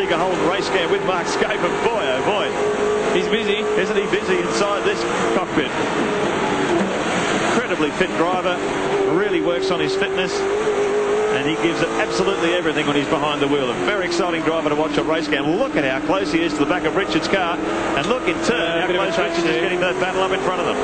Seeger Holden race cam with Mark Scape, and boy, oh boy, he's busy. Isn't he busy inside this cockpit? Incredibly fit driver, really works on his fitness, and he gives it absolutely everything when he's behind the wheel. A very exciting driver to watch on race cam. Look at how close he is to the back of Richard's car, and look in turn how close Richards is getting that battle up in front of them.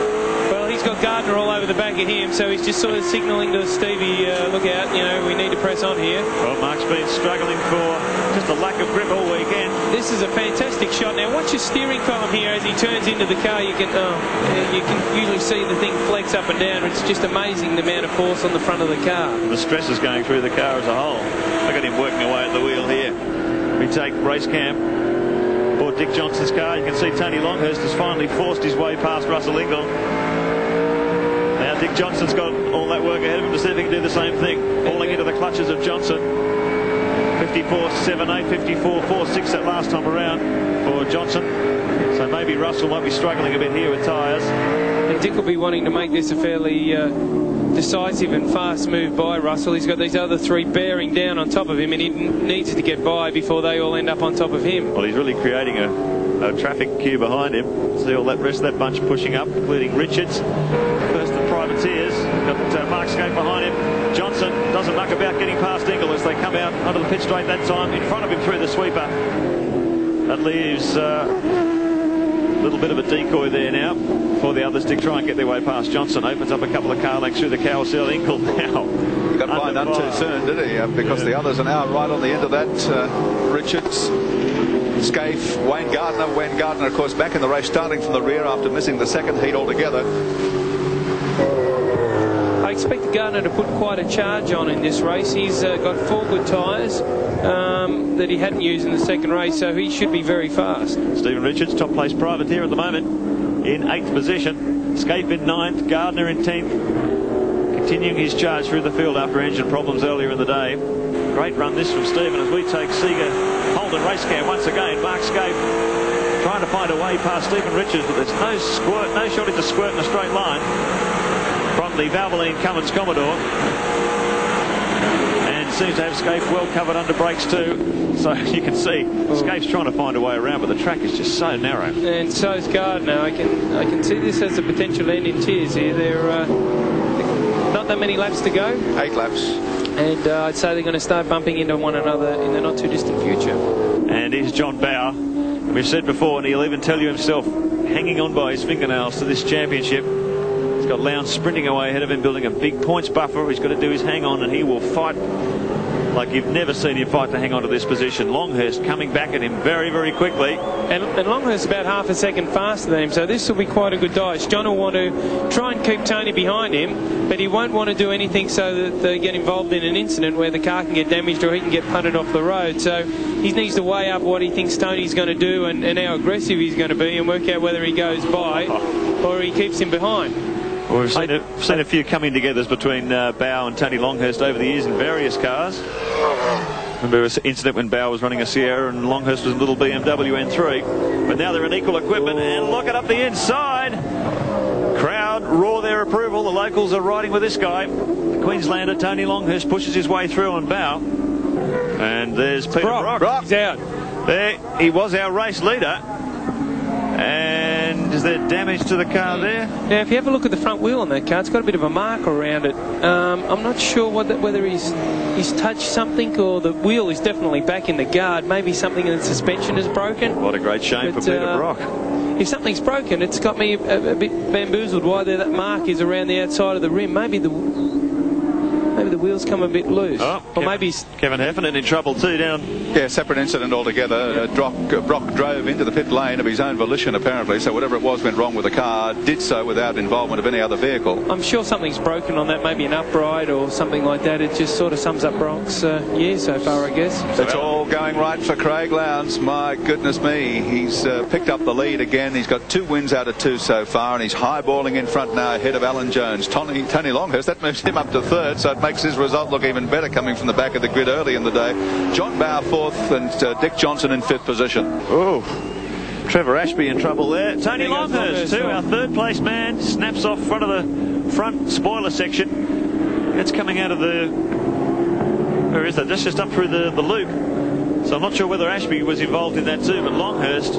Well, he's got Gardner all over the back of him, so he's just sort of signalling to Stevie, look out, you know, we need to press on here. Well, Mark's been struggling for just a lack of grip all weekend. This is a fantastic shot. Now, watch his steering column here as he turns into the car. You can usually see the thing flex up and down. It's just amazing the amount of force on the front of the car. The stress is going through the car as a whole. Look at him working away at the wheel here. We take race cam or Dick Johnson's car. You can see Tony Longhurst has finally forced his way past Russell Ingall. Now Dick Johnson's got all that work ahead of him to see if he can do the same thing. Falling into the clutches of Johnson. 54.78, 54.46 that last time around for Johnson. So maybe Russell might be struggling a bit here with tyres. And Dick will be wanting to make this a fairly decisive and fast move by Russell. He's got these other three bearing down on top of him, and he needs to get by before they all end up on top of him. Well, he's really creating a traffic queue behind him. See all that rest of that bunch pushing up, including Richards. First the privateers. Got Mark Scape behind him. Johnson doesn't muck about getting past Ingall as they come out onto the pit straight that time. In front of him through the sweeper. That leaves a little bit of a decoy there now for the others to try and get their way past Johnson. Opens up a couple of car lengths through the carousel. Ingall now. He got by none too soon, did he? Because the others are now right on the end of that. Richards, Scaife, Wayne Gardner. Wayne Gardner, of course, back in the race, starting from the rear after missing the second heat altogether. I expect Gardner to put quite a charge on in this race. He's got 4 good tyres that he hadn't used in the second race, so he should be very fast. Stephen Richards, top place privateer at the moment, in 8th position. Scaife in 9th, Gardner in 10th. Continuing his charge through the field after engine problems earlier in the day. Great run this from Stephen as we take Seeger Holden race cam once again. Mark Scape trying to find a way past Stephen Richards, but there's no shortage of squirt in a straight line from the Valvoline Cummins Commodore, and seems to have Scaife well covered under brakes too. So you can see Scaife's trying to find a way around, but the track is just so narrow. And so's Gardner. I can see this has a potential end in tears here. There not that many laps to go. 8 laps. And I'd say they're going to start bumping into one another in the not too distant future. And here's John Bower. We've said before, and he'll even tell you himself, hanging on by his fingernails to this championship. He's got Lowndes sprinting away ahead of him, building a big points buffer. He's got to do his hang on, and he will fight like you've never seen him fight to hang on to this position. Longhurst coming back at him very, very quickly. And Longhurst about half a second faster than him, so this will be quite a good dice. John will want to try and keep Tony behind him, but he won't want to do anything so that they get involved in an incident where the car can get damaged or he can get punted off the road. So he needs to weigh up what he thinks Tony's going to do and how aggressive he's going to be, and work out whether he goes by or he keeps him behind. Well, we've seen a few coming together between Bow and Tony Longhurst over the years in various cars. Remember an incident when Bow was running a Sierra and Longhurst was a little BMW N3. But now they're in equal equipment, and look it up the inside. Crowd roar their approval. The locals are riding with this guy. The Queenslander Tony Longhurst pushes his way through on Bow. And there's Peter Brock. He's out. There, he was our race leader. And is there damage to the car there? Now, if you have a look at the front wheel on that car, it's got a bit of a mark around it. I'm not sure whether he's touched something, or the wheel is definitely back in the guard. Maybe something in the suspension is broken. What a great shame for Peter Brock. If something's broken, it's got me a bit bamboozled why that mark is around the outside of the rim. Maybe the wheels come a bit loose. Oh, or maybe Kevin Heffernan in trouble too down. Yeah, separate incident altogether. Brock drove into the pit lane of his own volition, apparently, so whatever it was went wrong with the car, did so without involvement of any other vehicle. I'm sure something's broken on that, maybe an upright or something like that. It just sort of sums up Brock's year so far, I guess. It's all going right for Craig Lowndes. My goodness me, he's picked up the lead again. He's got 2 wins out of 2 so far, and he's highballing in front now ahead of Alan Jones. Tony Longhurst, that moves him up to 3rd, so it makes his result look even better coming from the back of the grid early in the day. John Bower 4th and Dick Johnson in 5th position. Oh, Trevor Ashby in trouble there. Tony Longhurst too, our 3rd place man, snaps off front of the front spoiler section. It's coming out of the, where is that? That's just up through the loop. So I'm not sure whether Ashby was involved in that too, but Longhurst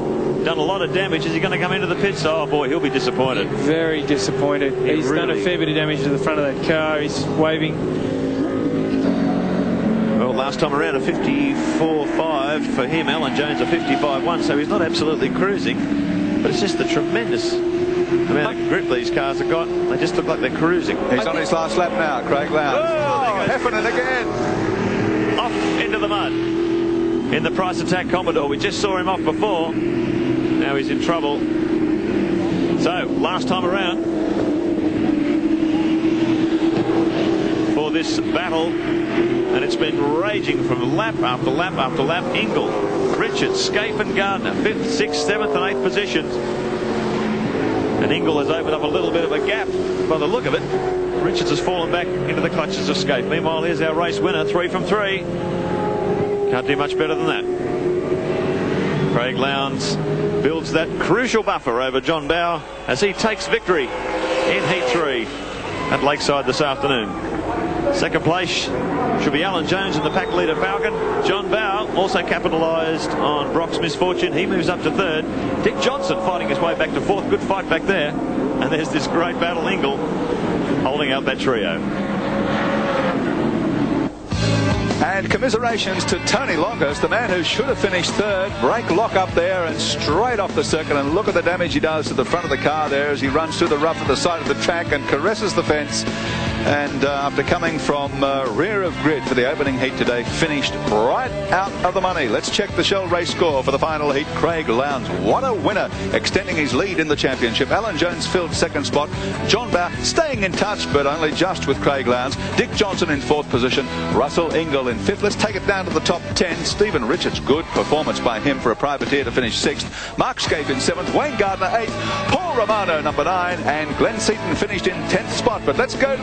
done a lot of damage. Is he going to come into the pits? Oh boy, he'll be disappointed. Very disappointed. He's done a fair bit of damage to the front of that car. He's waving. Well, last time around a 54.5 for him. Alan Jones a 55.1, so he's not absolutely cruising, but it's just the tremendous amount of grip these cars have got. They just look like they're cruising. He's on his last lap now, Craig Lowndes. Oh, Heffernan again. Off into the mud in the Price Attack Commodore. We just saw him off before. Now he's in trouble. So, last time around for this battle, and it's been raging from lap after lap after lap. Ingle, Richards, Scaife and Gardner, 5th, 6th, 7th and 8th positions. And Ingle has opened up a little bit of a gap by the look of it. Richards has fallen back into the clutches of Scaife. Meanwhile, here's our race winner, 3 from 3. Can't do much better than that. Craig Lowndes builds that crucial buffer over John Bowe as he takes victory in Heat 3 at Lakeside this afternoon. Second place should be Alan Jones in the pack leader Falcon. John Bowe also capitalised on Brock's misfortune. He moves up to 3rd. Dick Johnson fighting his way back to 4th. Good fight back there. And there's this great battle, Ingle holding out that trio. And commiserations to Tony Longhurst, the man who should have finished 3rd. Brake lock up there and straight off the circuit, and look at the damage he does to the front of the car there as he runs through the rough at the side of the track and caresses the fence. And after coming from rear of grid for the opening heat today, finished right out of the money. Let's check the Shell race score for the final heat. Craig Lowndes, what a winner, extending his lead in the championship. Alan Jones filled 2nd spot. John Bowe staying in touch, but only just with Craig Lowndes. Dick Johnson in 4th position. Russell Ingle in 5th. Let's take it down to the top 10. Stephen Richards, good performance by him for a privateer to finish 6th. Mark Scaife in 7th. Wayne Gardner 8th. Paul Romano number 9. And Glenn Seaton finished in 10th spot. But let's go